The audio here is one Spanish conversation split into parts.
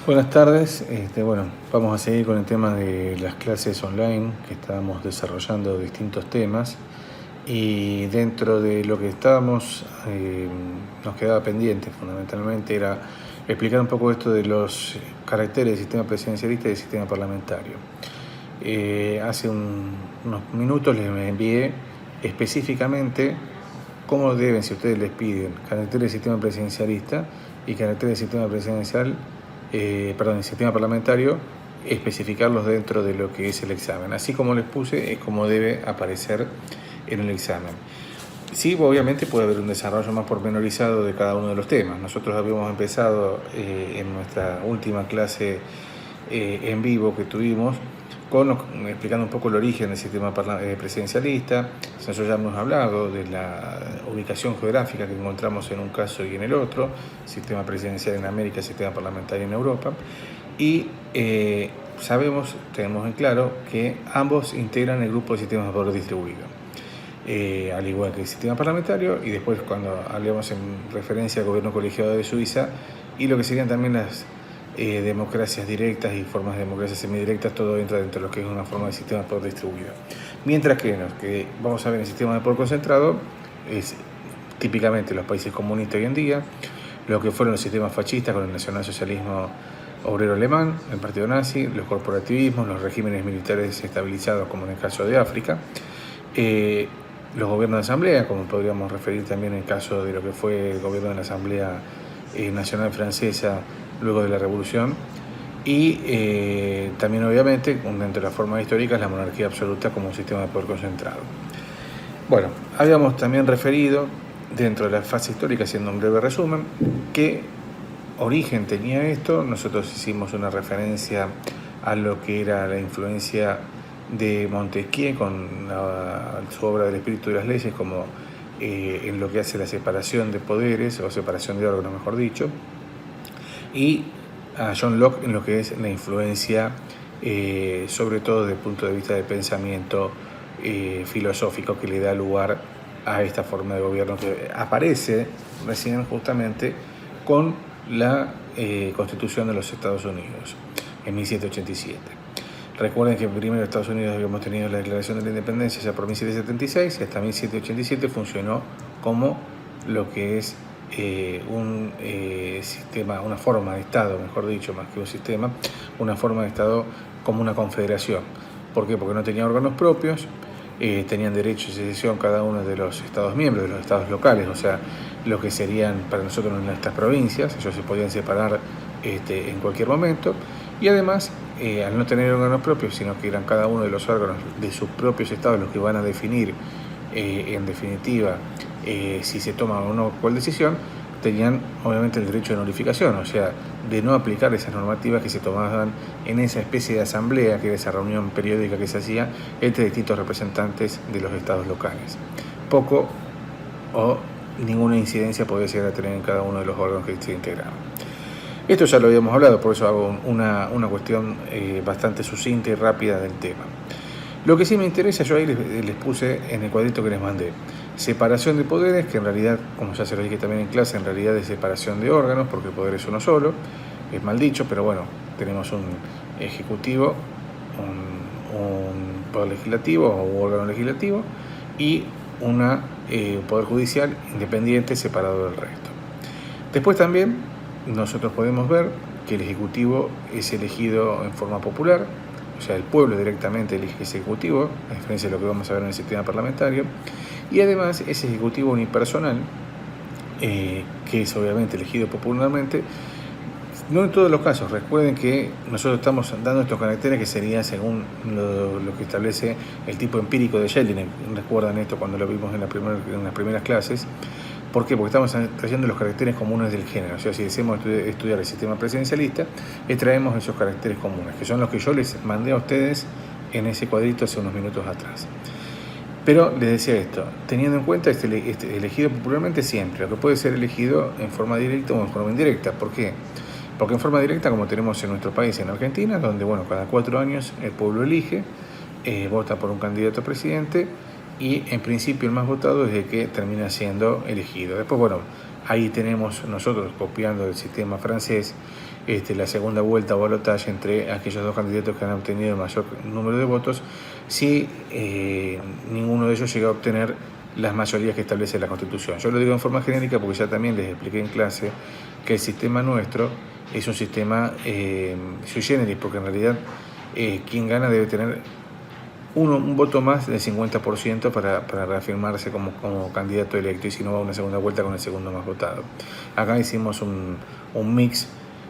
Buenas tardes. Bueno, vamos a seguir con el tema de las clases online que estábamos desarrollando distintos temas y dentro de lo que estábamos nos quedaba pendiente fundamentalmente era explicar un poco esto de los caracteres del sistema presidencialista y del sistema parlamentario. Hace unos minutos les envié específicamente cómo deben, si ustedes les piden, caracteres del sistema presidencialista y caracteres del sistema presidencial, el sistema parlamentario, especificarlos dentro de lo que es el examen. Así como les puse, es como debe aparecer en el examen. Sí, obviamente puede haber un desarrollo más pormenorizado de cada uno de los temas. Nosotros habíamos empezado en nuestra última clase en vivo que tuvimos explicando un poco el origen del sistema presidencialista. Nosotros ya hemos hablado de la ubicación geográfica que encontramos en un caso y en el otro, sistema presidencial en América, sistema parlamentario en Europa, y tenemos en claro que ambos integran el grupo de sistemas de poder distribuido, al igual que el sistema parlamentario, y después cuando hablemos en referencia al gobierno colegiado de Suiza y lo que serían también las democracias directas y formas de democracia semidirectas, todo entra dentro de lo que es una forma de sistema de poder distribuido. Mientras que lo que vamos a ver en el sistema de poder concentrado es típicamente los países comunistas hoy en día, lo que fueron los sistemas fascistas con el nacionalsocialismo obrero alemán, el partido nazi, los corporativismos, los regímenes militares estabilizados como en el caso de África, los gobiernos de asamblea, como podríamos referir también en el caso de lo que fue el gobierno de la Asamblea Nacional Francesa luego de la Revolución, y también obviamente dentro de las formas históricas la monarquía absoluta como un sistema de poder concentrado. Bueno, habíamos también referido dentro de la fase histórica, haciendo un breve resumen, qué origen tenía esto. Nosotros hicimos una referencia a lo que era la influencia de Montesquieu con su obra del espíritu de las leyes como en lo que hace la separación de poderes o separación de órganos, mejor dicho, y a John Locke en lo que es la influencia, sobre todo desde el punto de vista del pensamiento filosófico que le da lugar a esta forma de gobierno que aparece recién justamente con la Constitución de los Estados Unidos en 1787. Recuerden que primero en Estados Unidos habíamos tenido la Declaración de la Independencia ya por 1776 y hasta 1787 funcionó como lo que es un sistema, una forma de Estado, mejor dicho, más que un sistema, una forma de Estado como una confederación. ¿Por qué? Porque no tenía órganos propios, tenían derecho de secesión cada uno de los Estados miembros, de los Estados locales, o sea, lo que serían para nosotros nuestras provincias. Ellos se podían separar en cualquier momento, y además, al no tener órganos propios, sino que eran cada uno de los órganos de sus propios estados los que van a definir, en definitiva, si se toma o no cuál decisión, tenían obviamente el derecho de notificación, o sea, de no aplicar esas normativas que se tomaban en esa especie de asamblea, que era esa reunión periódica que se hacía entre distintos representantes de los estados locales. Poco o ninguna incidencia podía llegar a tener en cada uno de los órganos que se integraban. Esto ya lo habíamos hablado, por eso hago una cuestión bastante sucinta y rápida del tema. Lo que sí me interesa, yo ahí les puse en el cuadrito que les mandé, separación de poderes, que en realidad, como ya se lo dije también en clase, en realidad es separación de órganos, porque el poder es uno solo, es mal dicho, pero bueno, tenemos un ejecutivo, un poder legislativo o un órgano legislativo y un poder judicial independiente separado del resto. Después también nosotros podemos ver que el ejecutivo es elegido en forma popular, o sea, el pueblo directamente elige ese ejecutivo, a diferencia de lo que vamos a ver en el sistema parlamentario, y además ese ejecutivo unipersonal, que es obviamente elegido popularmente, no en todos los casos. Recuerden que nosotros estamos dando estos caracteres que sería según lo que establece el tipo empírico de Jelinek. Recuerdan esto cuando lo vimos en las primeras clases. ¿Por qué? Porque estamos trayendo los caracteres comunes del género. O sea, si deseamos estudiar el sistema presidencialista, extraemos esos caracteres comunes, que son los que yo les mandé a ustedes en ese cuadrito hace unos minutos atrás. Pero les decía esto, teniendo en cuenta elegido popularmente siempre, lo que puede ser elegido en forma directa o en forma indirecta. ¿Por qué? Porque en forma directa, como tenemos en nuestro país, en Argentina, donde, bueno, cada 4 años el pueblo elige, vota por un candidato a presidente, y en principio el más votado es el que termina siendo elegido. Después, bueno, ahí tenemos nosotros, copiando el sistema francés, la segunda vuelta o balotaje entre aquellos dos candidatos que han obtenido el mayor número de votos, si ninguno de ellos llega a obtener las mayorías que establece la Constitución. Yo lo digo en forma genérica porque ya también les expliqué en clase que el sistema nuestro es un sistema sui generis, porque en realidad quien gana debe tener un voto más del 50% para reafirmarse como candidato electo, y si no va a una segunda vuelta con el segundo más votado. Acá hicimos un mix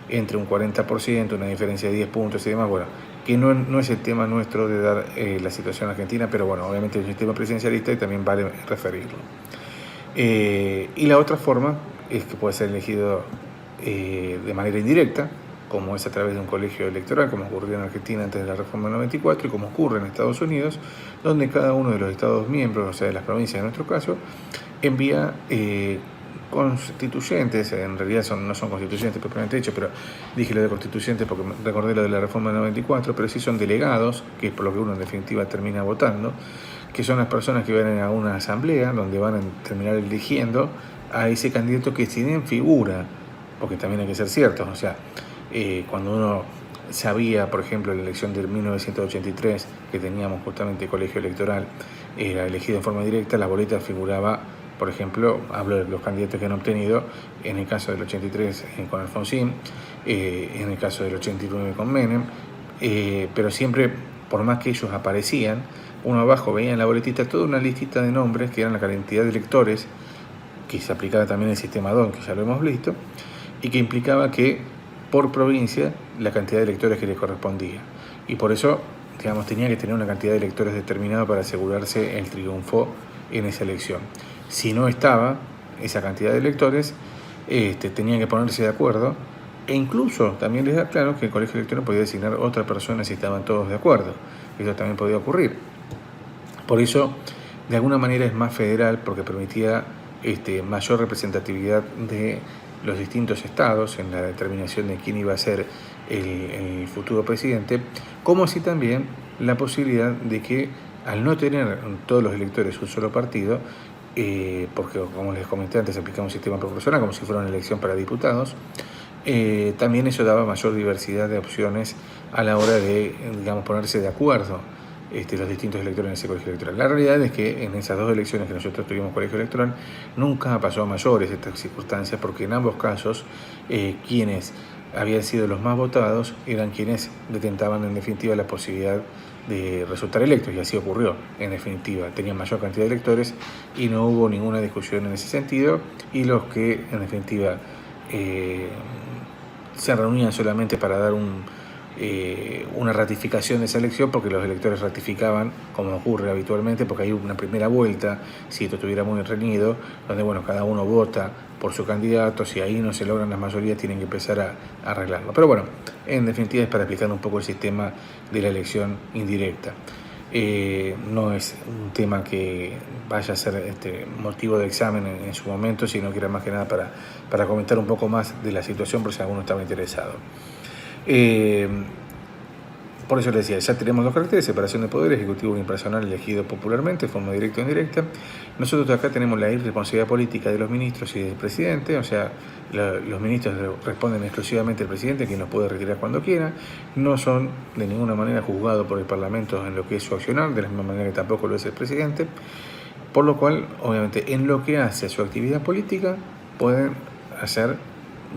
entre un 40%, una diferencia de 10 puntos y demás, bueno, que no es el tema nuestro de dar la situación argentina, pero bueno, obviamente es un sistema presidencialista y también vale referirlo. Y la otra forma es que puede ser elegido de manera indirecta, como es a través de un colegio electoral, como ocurrió en Argentina antes de la reforma del 94 y como ocurre en Estados Unidos, donde cada uno de los estados miembros, o sea, de las provincias en nuestro caso, envía constituyentes. En realidad no son constituyentes propiamente dicho, pero dije lo de constituyentes porque recordé lo de la reforma del 94, pero sí son delegados, que es por lo que uno en definitiva termina votando, que son las personas que van a una asamblea donde van a terminar eligiendo a ese candidato que si bien figura, porque también hay que ser ciertos, o sea, cuando uno sabía, por ejemplo, la elección de 1983, que teníamos justamente colegio electoral, era elegido en forma directa, la boleta figuraba, por ejemplo, hablo de los candidatos que han obtenido, en el caso del 83 con Alfonsín, en el caso del 89 con Menem, pero siempre, por más que ellos aparecían, uno abajo veía en la boletita toda una listita de nombres que eran la cantidad de electores, que se aplicaba también el sistema DON, que ya lo hemos visto, y que implicaba que por provincia la cantidad de electores que le correspondía. Y por eso, digamos, tenía que tener una cantidad de electores determinada para asegurarse el triunfo en esa elección. Si no estaba esa cantidad de electores, tenían que ponerse de acuerdo, e incluso también les da claro que el colegio electoral podía designar otra persona si estaban todos de acuerdo. Eso también podía ocurrir. Por eso, de alguna manera es más federal, porque permitía mayor representatividad de los distintos estados en la determinación de quién iba a ser el futuro presidente, como así también la posibilidad de que, al no tener todos los electores un solo partido, porque como les comenté antes aplicaba un sistema proporcional como si fuera una elección para diputados, también eso daba mayor diversidad de opciones a la hora de, digamos, ponerse de acuerdo los distintos electores en ese colegio electoral. La realidad es que en esas dos elecciones que nosotros tuvimos colegio electoral nunca pasó a mayores estas circunstancias, porque en ambos casos quienes habían sido los más votados eran quienes detentaban en definitiva la posibilidad de resultar electos, y así ocurrió en definitiva. Tenían mayor cantidad de electores y no hubo ninguna discusión en ese sentido, y los que en definitiva se reunían solamente para dar una ratificación de esa elección, porque los electores ratificaban, como ocurre habitualmente, porque hay una primera vuelta, si esto estuviera muy reñido, donde bueno, cada uno vota por su candidato, si ahí no se logran las mayorías tienen que empezar a arreglarlo. Pero bueno, en definitiva es para explicar un poco el sistema de la elección indirecta. No es un tema que vaya a ser motivo de examen en su momento, sino que era más que nada para comentar un poco más de la situación, por si alguno estaba interesado. Por eso les decía, ya tenemos dos caracteres: separación de poderes, ejecutivo unipersonal elegido popularmente, de forma directa o indirecta. Nosotros acá tenemos la irresponsabilidad política de los ministros y del presidente, o sea, los ministros responden exclusivamente al presidente, quien los puede retirar cuando quiera. No son de ninguna manera juzgados por el Parlamento en lo que es su accionar, de la misma manera que tampoco lo es el presidente, por lo cual, obviamente, en lo que hace a su actividad política, pueden hacer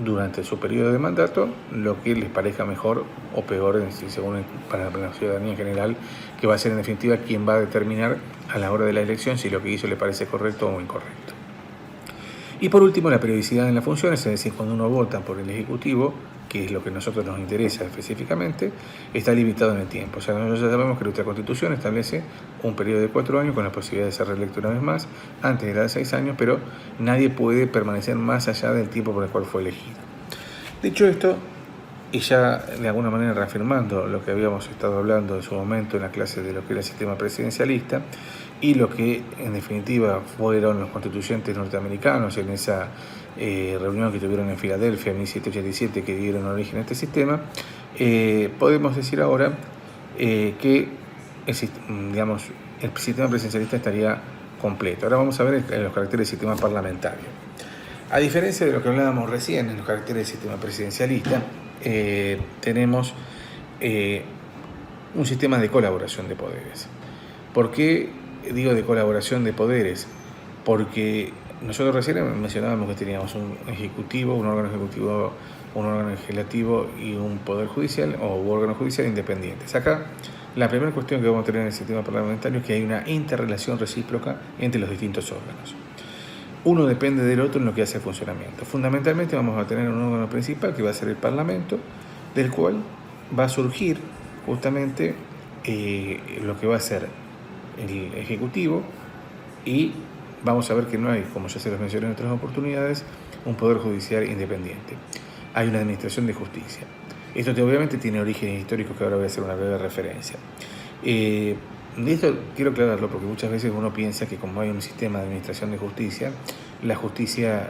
durante su periodo de mandato lo que les parezca mejor o peor, según para la ciudadanía en general, que va a ser en definitiva quien va a determinar a la hora de la elección si lo que hizo le parece correcto o incorrecto. Y por último, la periodicidad en las funciones, es decir, cuando uno vota por el Ejecutivo, que es lo que a nosotros nos interesa específicamente, está limitado en el tiempo. O sea, nosotros ya sabemos que nuestra Constitución establece un periodo de 4 años con la posibilidad de ser reelecto una vez más, antes de la de 6 años, pero nadie puede permanecer más allá del tiempo por el cual fue elegido. Dicho esto, y ya de alguna manera reafirmando lo que habíamos estado hablando en su momento en la clase de lo que era el sistema presidencialista y lo que en definitiva fueron los constituyentes norteamericanos en esa reunión que tuvieron en Filadelfia en 1787, que dieron origen a este sistema, podemos decir ahora que digamos, el sistema presidencialista estaría completo. Ahora vamos a ver los caracteres del sistema parlamentario. A diferencia de lo que hablábamos recién en los caracteres del sistema presidencialista, tenemos un sistema de colaboración de poderes. ¿Por qué digo de colaboración de poderes? Porque nosotros recién mencionábamos que teníamos un ejecutivo, un órgano ejecutivo, un órgano legislativo y un poder judicial o órgano judicial independientes. Acá la primera cuestión que vamos a tener en el sistema parlamentario es que hay una interrelación recíproca entre los distintos órganos. Uno depende del otro en lo que hace el funcionamiento. Fundamentalmente vamos a tener un órgano principal que va a ser el Parlamento, del cual va a surgir justamente lo que va a ser el Ejecutivo, y vamos a ver que no hay, como ya se los mencioné en otras oportunidades, un poder judicial independiente. Hay una administración de justicia. Esto obviamente tiene orígenes históricos que ahora voy a hacer una breve referencia. Esto quiero aclararlo porque muchas veces uno piensa que como hay un sistema de administración de justicia, la justicia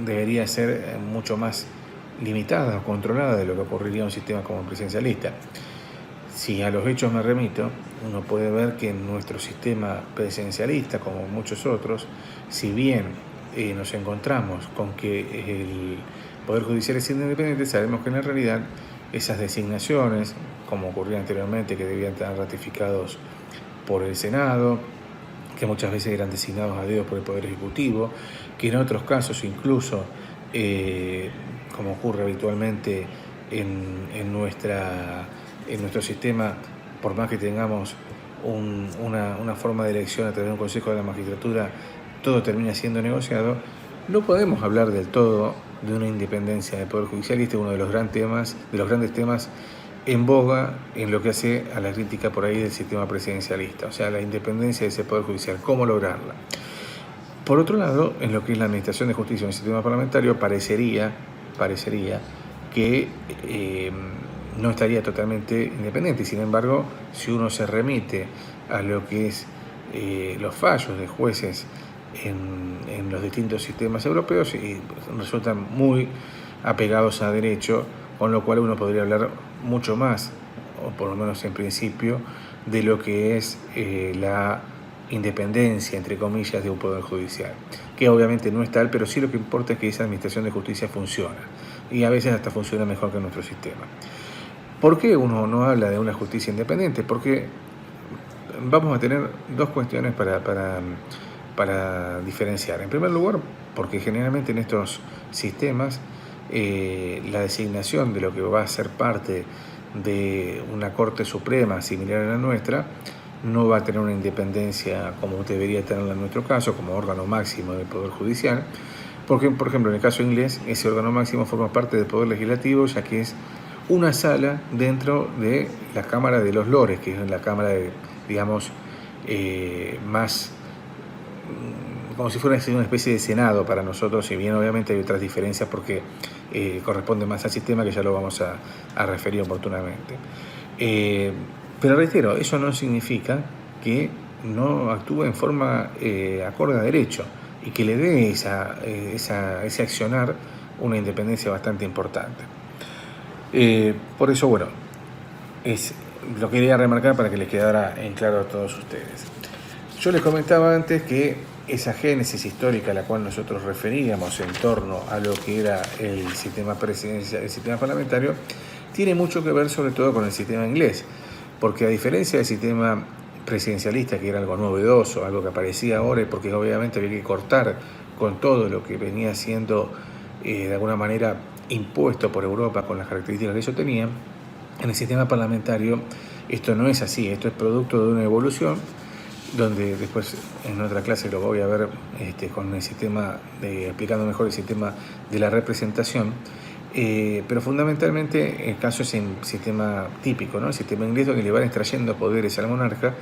debería ser mucho más limitada o controlada de lo que ocurriría en un sistema como el presidencialista. Si a los hechos me remito, uno puede ver que en nuestro sistema presidencialista, como muchos otros, si bien nos encontramos con que el Poder Judicial es independiente, sabemos que en la realidad esas designaciones, como ocurría anteriormente, que debían estar ratificados por el Senado, que muchas veces eran designados a dedo por el Poder Ejecutivo, que en otros casos incluso, como ocurre habitualmente en nuestro sistema, por más que tengamos una forma de elección a través de un Consejo de la Magistratura, todo termina siendo negociado. No podemos hablar del todo de una independencia del Poder Judicial, y este es uno de los grandes temas en boga en lo que hace a la crítica por ahí del sistema presidencialista, o sea, la independencia de ese Poder Judicial, cómo lograrla. Por otro lado, en lo que es la administración de justicia en el sistema parlamentario, parecería que no estaría totalmente independiente. Sin embargo, si uno se remite a lo que es los fallos de jueces en los distintos sistemas europeos, resultan muy apegados a derecho, con lo cual uno podría hablar mucho más, o por lo menos en principio, de lo que es la independencia, entre comillas, de un poder judicial, que obviamente no es tal, pero sí lo que importa es que esa administración de justicia funciona, y a veces hasta funciona mejor que nuestro sistema. ¿Por qué uno no habla de una justicia independiente? Porque vamos a tener dos cuestiones para diferenciar. En primer lugar, porque generalmente en estos sistemas la designación de lo que va a ser parte de una Corte Suprema similar a la nuestra no va a tener una independencia como debería tenerla en nuestro caso, como órgano máximo del Poder Judicial, porque, por ejemplo, en el caso inglés, ese órgano máximo forma parte del Poder Legislativo, ya que es una sala dentro de la Cámara de los Lores, que es la Cámara, digamos, más como si fuera una especie de Senado para nosotros, si bien obviamente hay otras diferencias porque corresponde más al sistema, que ya lo vamos a referir oportunamente. Pero reitero, eso no significa que no actúe en forma acorde a derecho y que le dé ese accionar una independencia bastante importante. Por eso, bueno, lo quería remarcar para que les quedara en claro a todos ustedes. Yo les comentaba antes que esa génesis histórica a la cual nosotros referíamos en torno a lo que era el sistema presidencial, el sistema parlamentario, tiene mucho que ver sobre todo con el sistema inglés, porque a diferencia del sistema presidencialista, que era algo novedoso, algo que aparecía ahora, porque obviamente había que cortar con todo lo que venía siendo de alguna manera impuesto por Europa con las características que ellos tenían, en el sistema parlamentario esto no es así, esto es producto de una evolución, donde después en otra clase lo voy a ver con el sistema, explicando mejor el sistema de la representación, pero fundamentalmente el caso es el sistema típico, ¿no? El sistema inglés, donde le van extrayendo poderes al monarca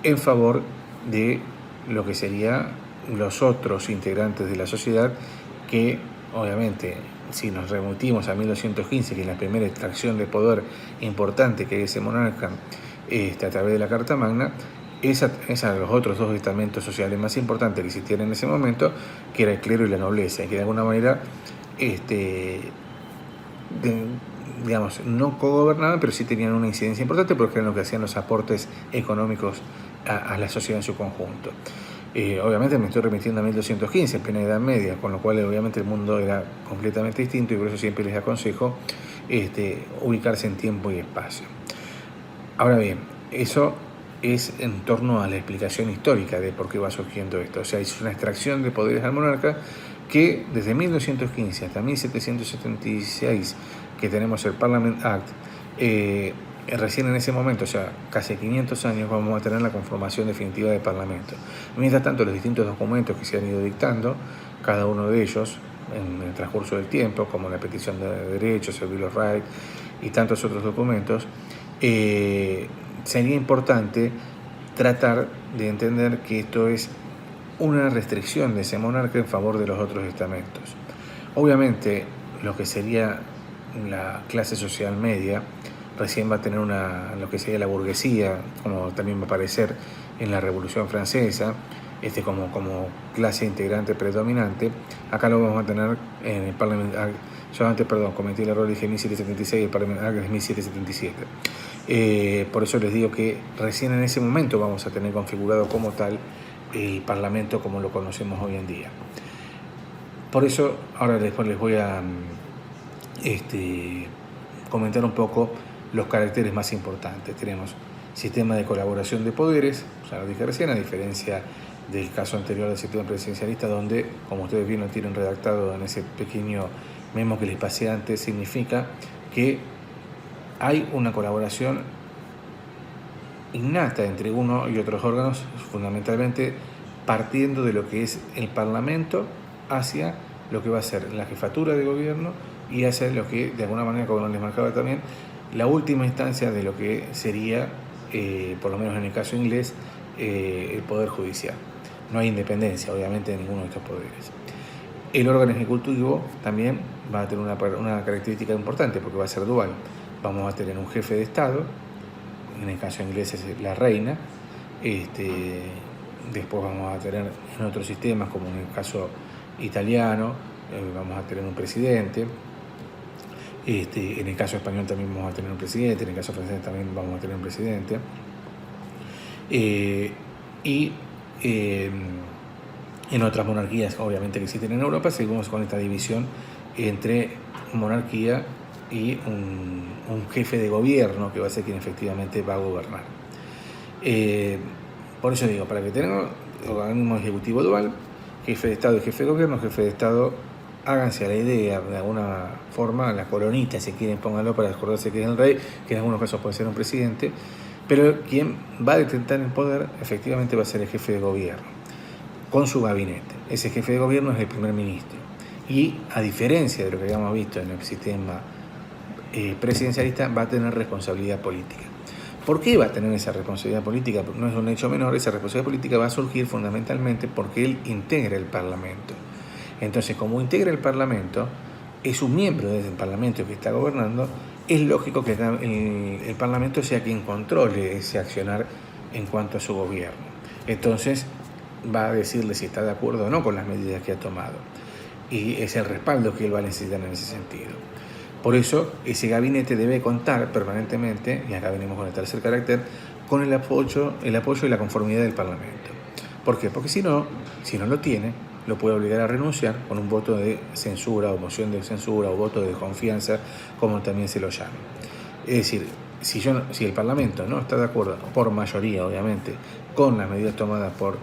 en favor de lo que serían los otros integrantes de la sociedad, que obviamente, si nos remitimos a 1215, que es la primera extracción de poder importante que ese monarca a través de la Carta Magna, es a los otros dos estamentos sociales más importantes que existían en ese momento, que era el clero y la nobleza, y que de alguna manera digamos, no cogobernaban, pero sí tenían una incidencia importante porque eran los que hacían los aportes económicos a la sociedad en su conjunto. Obviamente me estoy remitiendo a 1215, en plena Edad Media, con lo cual obviamente el mundo era completamente distinto y por eso siempre les aconsejo ubicarse en tiempo y espacio. Ahora bien, eso es en torno a la explicación histórica de por qué va surgiendo esto. O sea, es una extracción de poderes al monarca que desde 1215 hasta 1776, que tenemos el Parliament Act, recién en ese momento, o sea, casi 500 años, vamos a tener la conformación definitiva del Parlamento. Mientras tanto, los distintos documentos que se han ido dictando, cada uno de ellos, en el transcurso del tiempo, como la petición de derechos, el Bill of Rights y tantos otros documentos, sería importante tratar de entender que esto es una restricción de ese monarca en favor de los otros estamentos. Obviamente, lo que sería la clase social media recién va a tener lo que sería la burguesía, como también va a aparecer en la Revolución Francesa, como clase integrante predominante. Acá lo vamos a tener en el Parliament Act. Yo antes, cometí el error, dije 1776, el Parliament Act es 1777. Por eso les digo que recién en ese momento vamos a tener configurado como tal el Parlamento como lo conocemos hoy en día. Por eso ahora después les voy a comentar un poco los caracteres más importantes. Tenemos sistema de colaboración de poderes, ya lo dije recién, a diferencia del caso anterior del sistema presidencialista, donde, como ustedes bien lo tienen redactado en ese pequeño memo que les pasé antes, significa que hay una colaboración innata entre uno y otros órganos, fundamentalmente partiendo de lo que es el Parlamento hacia lo que va a ser la jefatura de gobierno y hacia lo que, de alguna manera, como les marcaba también, la última instancia de lo que sería, por lo menos en el caso inglés, el Poder Judicial. No hay independencia, obviamente, de ninguno de estos poderes. El órgano ejecutivo también va a tener una característica importante porque va a ser dual. Vamos a tener un jefe de Estado, en el caso inglés es la reina, después vamos a tener en otros sistemas, como en el caso italiano, vamos a tener un presidente. En el caso español también vamos a tener un presidente, en el caso francés también vamos a tener un presidente. En otras monarquías, obviamente, que existen en Europa, seguimos con esta división entre monarquía y un jefe de gobierno que va a ser quien efectivamente va a gobernar. Por eso digo, para que tengamos organismo ejecutivo dual, jefe de Estado y jefe de gobierno, jefe de Estado, háganse a la idea, de alguna forma, la coronita, si quieren, pónganlo para acordarse que es el rey, que en algunos casos puede ser un presidente, pero quien va a detentar el poder efectivamente va a ser el jefe de gobierno, con su gabinete. Ese jefe de gobierno es el primer ministro. Y a diferencia de lo que habíamos visto en el sistema presidencialista, va a tener responsabilidad política. ¿Por qué va a tener esa responsabilidad política? No es un hecho menor, esa responsabilidad política va a surgir fundamentalmente porque él integra el Parlamento. Entonces, como integra el Parlamento, es un miembro del Parlamento que está gobernando, es lógico que el Parlamento sea quien controle ese accionar en cuanto a su gobierno. Entonces, va a decirle si está de acuerdo o no con las medidas que ha tomado. Y es el respaldo que él va a necesitar en ese sentido. Por eso, ese gabinete debe contar permanentemente, y acá venimos con el tercer carácter, con el apoyo y la conformidad del Parlamento. ¿Por qué? Porque si no lo tiene, lo puede obligar a renunciar con un voto de censura o moción de censura o voto de confianza, como también se lo llama. Es decir, si el Parlamento no está de acuerdo, por mayoría obviamente, con las medidas tomadas por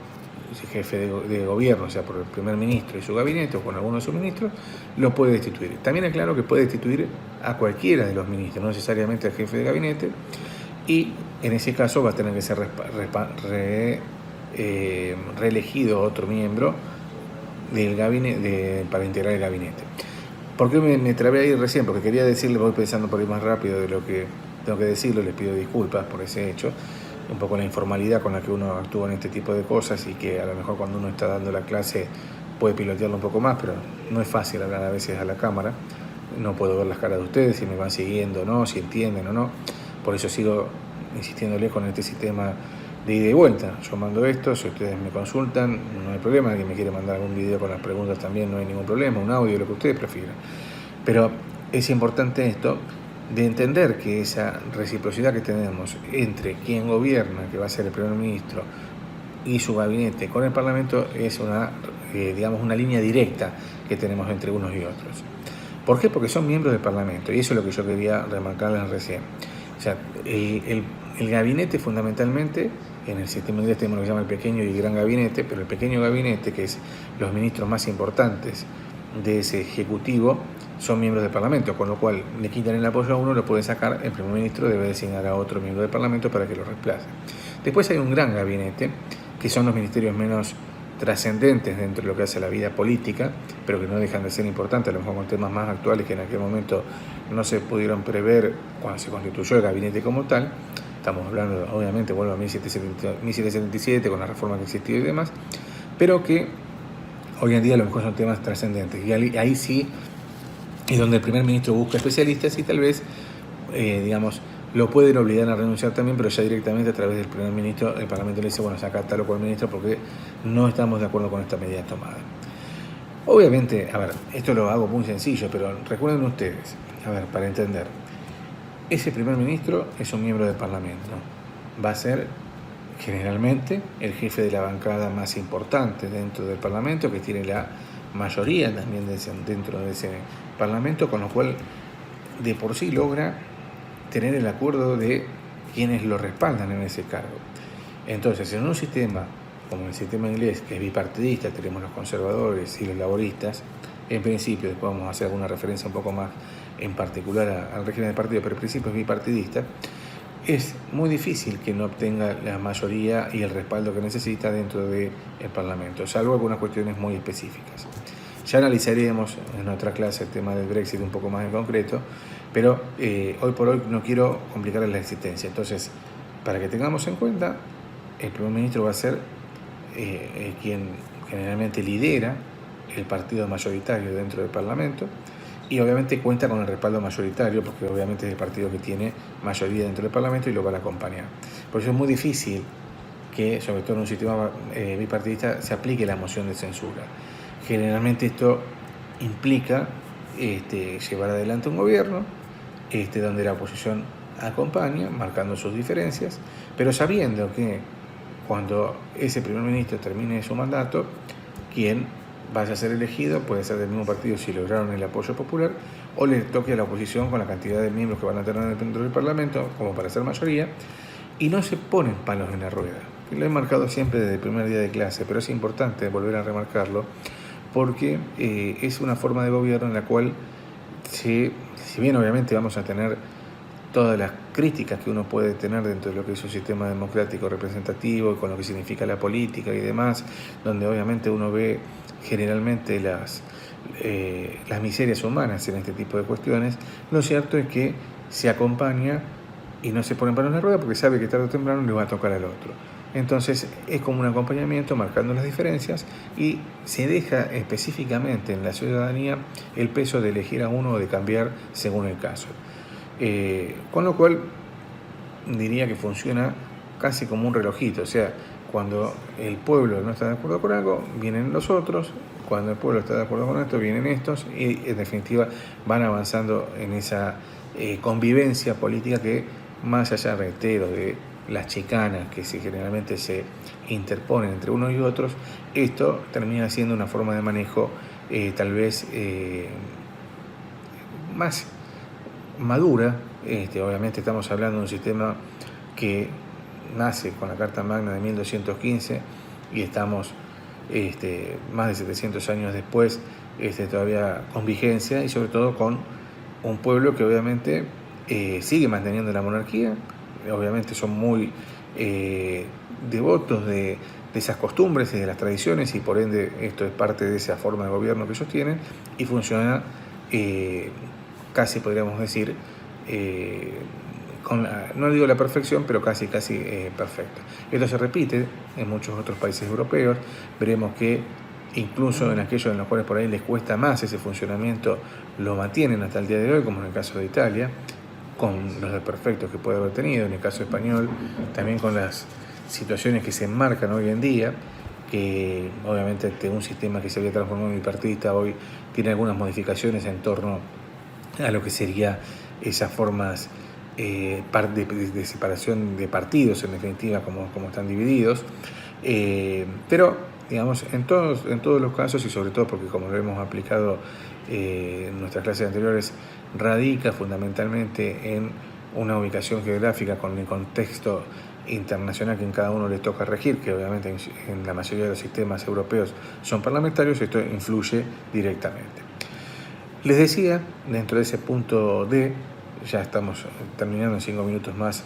el jefe de gobierno, o sea, por el primer ministro y su gabinete o con alguno de sus ministros, lo puede destituir. También es claro que puede destituir a cualquiera de los ministros, no necesariamente al jefe de gabinete, y en ese caso va a tener que ser reelegido otro miembro del gabinete para integrar el gabinete. ¿Por qué me trabé ahí recién? Porque quería decirle, voy pensando por ir más rápido de lo que tengo que decirlo, les pido disculpas por ese hecho, un poco la informalidad con la que uno actúa en este tipo de cosas y que a lo mejor cuando uno está dando la clase puede pilotearlo un poco más, pero no es fácil hablar a veces a la cámara, no puedo ver las caras de ustedes, si me van siguiendo o no, si entienden o no, por eso sigo insistiéndoles con este sistema de ida y vuelta. Yo mando esto, si ustedes me consultan, no hay problema, alguien me quiere mandar algún video con las preguntas también, no hay ningún problema, un audio, lo que ustedes prefieran. Pero es importante esto de entender que esa reciprocidad que tenemos entre quien gobierna, que va a ser el primer ministro, y su gabinete con el Parlamento es una línea directa que tenemos entre unos y otros. ¿Por qué? Porque son miembros del Parlamento, y eso es lo que yo quería remarcarles recién. O sea, el gabinete fundamentalmente, en el sistema inglés tenemos lo que se llama el pequeño y gran gabinete, pero el pequeño gabinete, que es los ministros más importantes de ese ejecutivo, son miembros del Parlamento, con lo cual le quitan el apoyo a uno, lo puede sacar, el primer ministro debe designar a otro miembro del Parlamento para que lo reemplace. Después hay un gran gabinete, que son los ministerios menos trascendentes dentro de lo que hace la vida política, pero que no dejan de ser importantes, a lo mejor con temas más actuales que en aquel momento no se pudieron prever cuando se constituyó el gabinete como tal. Estamos hablando, obviamente, vuelvo a 1777, con la reforma que existió y demás, pero que hoy en día a lo mejor son temas trascendentes. Y ahí sí es donde el primer ministro busca especialistas y tal vez, lo pueden obligar a renunciar también, pero ya directamente a través del primer ministro, el Parlamento le dice, bueno, saca tal o cual ministro porque no estamos de acuerdo con esta medida tomada. Obviamente, esto lo hago muy sencillo, pero recuerden ustedes, para entender, ese primer ministro es un miembro del Parlamento, va a ser generalmente el jefe de la bancada más importante dentro del Parlamento, que tiene la mayoría también dentro de ese Parlamento, con lo cual de por sí logra tener el acuerdo de quienes lo respaldan en ese cargo. Entonces, en un sistema como el sistema inglés, que es bipartidista, tenemos los conservadores y los laboristas, en principio, después vamos a hacer alguna referencia un poco más en particular al régimen de partido, pero en principio es bipartidista, es muy difícil que no obtenga la mayoría y el respaldo que necesita dentro del Parlamento, salvo algunas cuestiones muy específicas. Ya analizaremos en otra clase el tema del Brexit un poco más en concreto, pero hoy por hoy no quiero complicarles la existencia. Entonces, para que tengamos en cuenta, el primer ministro va a ser quien generalmente lidera el partido mayoritario dentro del Parlamento y obviamente cuenta con el respaldo mayoritario porque obviamente es el partido que tiene mayoría dentro del Parlamento y lo van a acompañar. Por eso es muy difícil que, sobre todo en un sistema bipartidista, se aplique la moción de censura. Generalmente esto implica llevar adelante un gobierno donde la oposición acompaña, marcando sus diferencias, pero sabiendo que cuando ese primer ministro termine su mandato, quien vaya a ser elegido puede ser del mismo partido si lograron el apoyo popular, o le toque a la oposición con la cantidad de miembros que van a tener dentro del Parlamento, como para ser mayoría, y no se ponen palos en la rueda. Lo he marcado siempre desde el primer día de clase, pero es importante volver a remarcarlo, porque es una forma de gobierno en la cual, si bien obviamente vamos a tener todas las críticas que uno puede tener dentro de lo que es un sistema democrático representativo y con lo que significa la política y demás, donde obviamente uno ve generalmente las miserias humanas en este tipo de cuestiones, lo cierto es que se acompaña y no se pone palos en la rueda porque sabe que tarde o temprano le va a tocar al otro. Entonces es como un acompañamiento marcando las diferencias y se deja específicamente en la ciudadanía el peso de elegir a uno o de cambiar según el caso. Con lo cual diría que funciona casi como un relojito, o sea, cuando el pueblo no está de acuerdo con algo, vienen los otros, cuando el pueblo está de acuerdo con esto, vienen estos, y en definitiva van avanzando en esa convivencia política que, más allá, reitero, de las chicanas que generalmente se interponen entre unos y otros, esto termina siendo una forma de manejo tal vez más madura. Obviamente estamos hablando de un sistema que nace con la Carta Magna de 1215 y estamos más de 700 años después todavía con vigencia y sobre todo con un pueblo que obviamente sigue manteniendo la monarquía, obviamente son muy devotos de esas costumbres y de las tradiciones y por ende esto es parte de esa forma de gobierno que ellos tienen y funciona casi podríamos decir no digo la perfección, pero casi perfecto. Esto se repite en muchos otros países europeos. Veremos que incluso en aquellos en los cuales por ahí les cuesta más ese funcionamiento, lo mantienen hasta el día de hoy, como en el caso de Italia, con los desperfectos que puede haber tenido, en el caso español, también con las situaciones que se enmarcan hoy en día, que obviamente un sistema que se había transformado en bipartidista hoy tiene algunas modificaciones en torno a lo que sería esas formas de separación de partidos, en definitiva, como están divididos. Pero, digamos, en todos los casos, y sobre todo porque, como lo hemos aplicado en nuestras clases anteriores, radica fundamentalmente en una ubicación geográfica con el contexto internacional que en cada uno le toca regir, que obviamente en la mayoría de los sistemas europeos son parlamentarios. Esto influye directamente. Les decía, dentro de ese punto D, ya estamos terminando en 5 minutos más,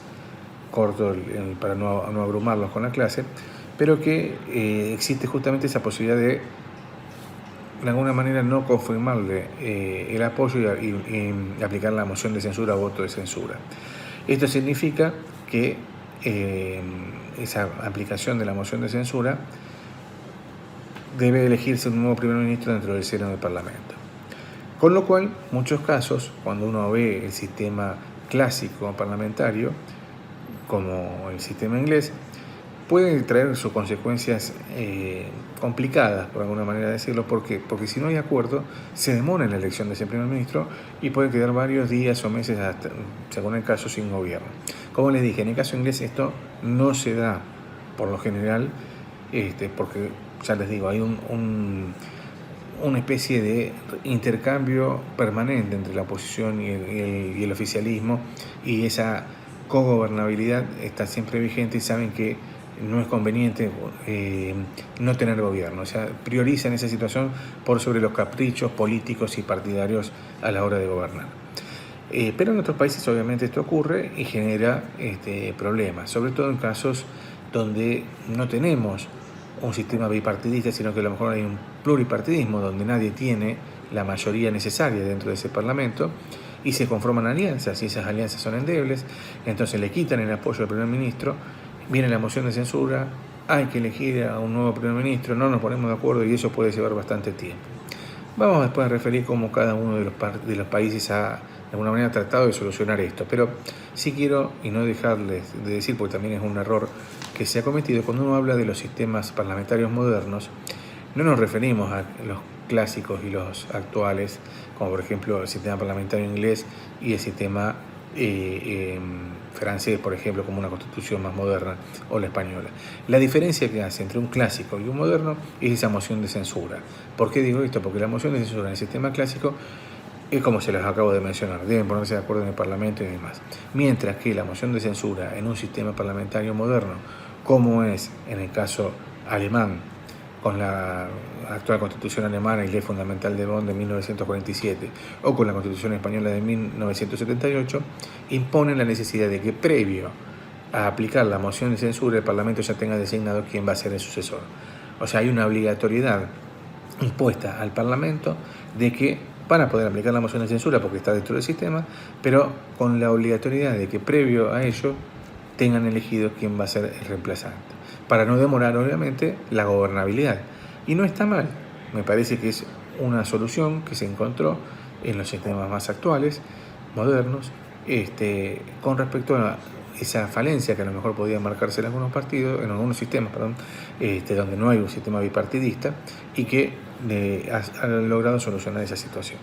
corto para no abrumarlos con la clase, pero que existe justamente esa posibilidad de alguna manera no confirmarle el apoyo y aplicar la moción de censura o voto de censura. Esto significa que esa aplicación de la moción de censura debe elegirse un nuevo primer ministro dentro del seno del Parlamento. Con lo cual, en muchos casos, cuando uno ve el sistema clásico parlamentario, como el sistema inglés, puede traer sus consecuencias complicadas, por alguna manera de decirlo. ¿Por qué? Porque si no hay acuerdo, se demora en la elección de ese primer ministro y puede quedar varios días o meses, hasta, según el caso, sin gobierno. Como les dije, en el caso inglés esto no se da por lo general, porque, ya les digo, hay una especie de intercambio permanente entre la oposición y el oficialismo, y esa cogobernabilidad está siempre vigente, y saben que no es conveniente no tener gobierno. O sea, priorizan esa situación por sobre los caprichos políticos y partidarios a la hora de gobernar. Pero en otros países obviamente esto ocurre y genera problemas, sobre todo en casos donde no tenemos un sistema bipartidista, sino que a lo mejor hay un pluripartidismo donde nadie tiene la mayoría necesaria dentro de ese Parlamento y se conforman alianzas, y esas alianzas son endebles. Entonces le quitan el apoyo del primer ministro, viene la moción de censura, hay que elegir a un nuevo primer ministro, no nos ponemos de acuerdo y eso puede llevar bastante tiempo. Vamos después a referir cómo cada uno de los países ha de alguna manera tratado de solucionar esto, pero sí quiero, y no dejarles de decir, porque también es un error que se ha cometido, cuando uno habla de los sistemas parlamentarios modernos, no nos referimos a los clásicos y los actuales, como por ejemplo el sistema parlamentario inglés y el sistema francés, por ejemplo, como una constitución más moderna, o la española. La diferencia que hace entre un clásico y un moderno es esa moción de censura. ¿Por qué digo esto? Porque la moción de censura en el sistema clásico es como se los acabo de mencionar, deben ponerse de acuerdo en el Parlamento y demás. Mientras que la moción de censura en un sistema parlamentario moderno, como es en el caso alemán, con la actual Constitución alemana y Ley Fundamental de Bonn de 1947, o con la Constitución española de 1978, imponen la necesidad de que, previo a aplicar la moción de censura, el Parlamento ya tenga designado quién va a ser el sucesor. O sea, hay una obligatoriedad impuesta al Parlamento de que van a poder aplicar la moción de censura porque está dentro del sistema, pero con la obligatoriedad de que previo a ello tengan elegido quién va a ser el reemplazante, para no demorar obviamente la gobernabilidad. Y no está mal, me parece que es una solución que se encontró en los sistemas más actuales, modernos, con respecto a esa falencia que a lo mejor podía marcarse en algunos partidos, en algunos sistemas, donde no hay un sistema bipartidista, y que ha logrado solucionar esa situación.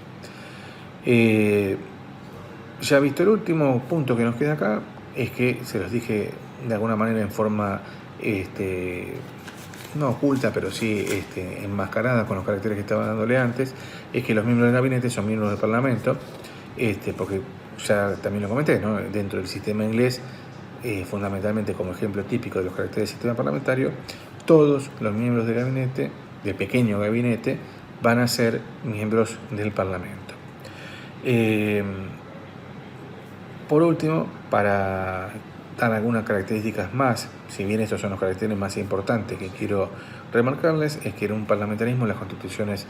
Ya visto el último punto que nos queda acá, es que se los dije de alguna manera en forma no oculta, pero sí enmascarada con los caracteres que estaba dándole antes, es que los miembros del gabinete son miembros del Parlamento, porque ya también lo comenté, ¿no? Dentro del sistema inglés, fundamentalmente como ejemplo típico de los caracteres del sistema parlamentario, todos los miembros del gabinete, del pequeño gabinete, van a ser miembros del Parlamento. Por último, para dar algunas características más, si bien estos son los caracteres más importantes que quiero remarcarles, es que en un parlamentarismo las constituciones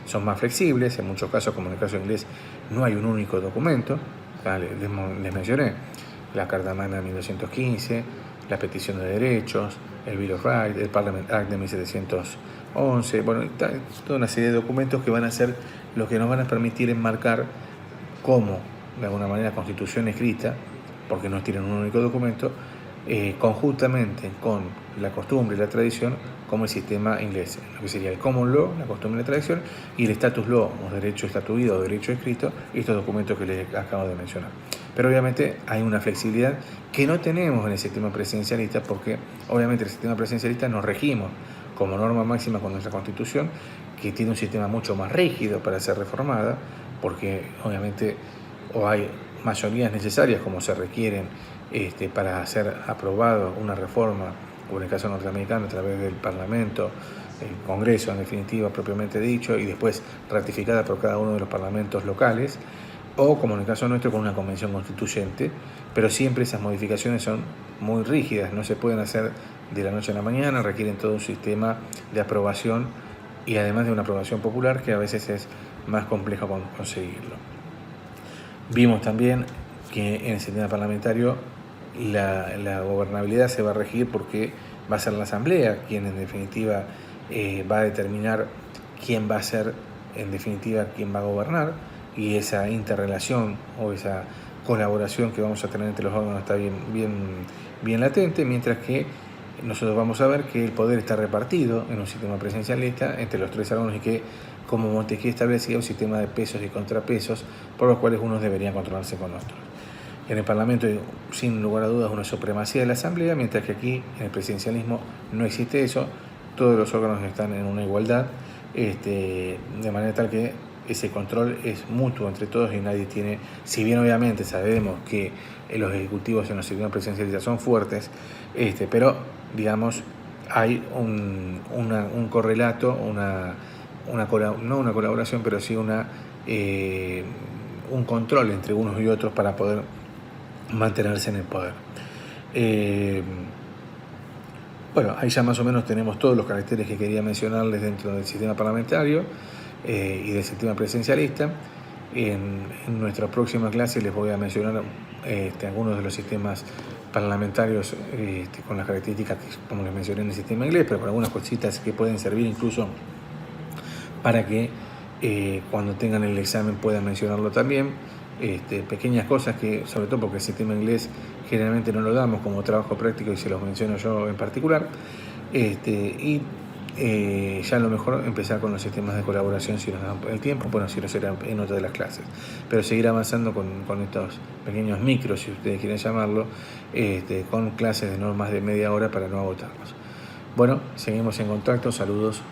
son más flexibles, en muchos casos, como en el caso inglés, no hay un único documento. Les mencioné la Carta Magna de 1915, la Petición de Derechos, el Bill of Rights, el Parliament Act de 1711, bueno, toda una serie de documentos que van a ser los que nos van a permitir enmarcar cómo, de alguna manera, la Constitución escrita, porque no tienen un único documento, conjuntamente con la costumbre y la tradición como el sistema inglés, lo que sería el common law, la costumbre y la tradición, y el status law, o derecho estatuido o derecho escrito, estos documentos que les acabo de mencionar. Pero obviamente hay una flexibilidad que no tenemos en el sistema presidencialista, porque obviamente el sistema presidencialista nos regimos como norma máxima con nuestra Constitución, que tiene un sistema mucho más rígido para ser reformada, porque obviamente o hay mayorías necesarias como se requieren para hacer aprobado una reforma, o en el caso norteamericano a través del Parlamento, el Congreso en definitiva propiamente dicho, y después ratificada por cada uno de los parlamentos locales, o como en el caso nuestro con una convención constituyente, pero siempre esas modificaciones son muy rígidas, no se pueden hacer de la noche a la mañana, requieren todo un sistema de aprobación y además de una aprobación popular que a veces es más complejo conseguirlo. Vimos también que en el sistema parlamentario la gobernabilidad se va a regir porque va a ser la Asamblea quien en definitiva va a determinar quién va a ser en definitiva quién va a gobernar, y esa interrelación o esa colaboración que vamos a tener entre los órganos está bien latente, mientras que nosotros vamos a ver que el poder está repartido en un sistema presidencialista entre los tres órganos y que, como Montesquieu establecía, un sistema de pesos y contrapesos por los cuales unos deberían controlarse con otros. En el Parlamento hay, sin lugar a dudas, una supremacía de la Asamblea, mientras que aquí, en el presidencialismo, no existe eso. Todos los órganos están en una igualdad, de manera tal que ese control es mutuo entre todos y nadie tiene, si bien obviamente sabemos que los ejecutivos en los sistemas presidencialistas son fuertes, pero digamos hay un correlato, no una colaboración, pero sí un control entre unos y otros para poder mantenerse en el poder. Bueno, ahí ya más o menos tenemos todos los caracteres que quería mencionarles dentro del sistema parlamentario y del sistema presidencialista. En nuestra próxima clase les voy a mencionar algunos de los sistemas parlamentarios con las características que, como les mencioné, en el sistema inglés, pero con algunas cositas que pueden servir incluso para que cuando tengan el examen puedan mencionarlo también. Pequeñas cosas que, sobre todo porque el sistema inglés generalmente no lo damos como trabajo práctico y se los menciono yo en particular, ya a lo mejor empezar con los sistemas de colaboración si nos dan el tiempo, bueno, si no será en otra de las clases, pero seguir avanzando con estos pequeños micros, si ustedes quieren llamarlo, con clases de no más de media hora para no agotarlos. Bueno, seguimos en contacto, saludos.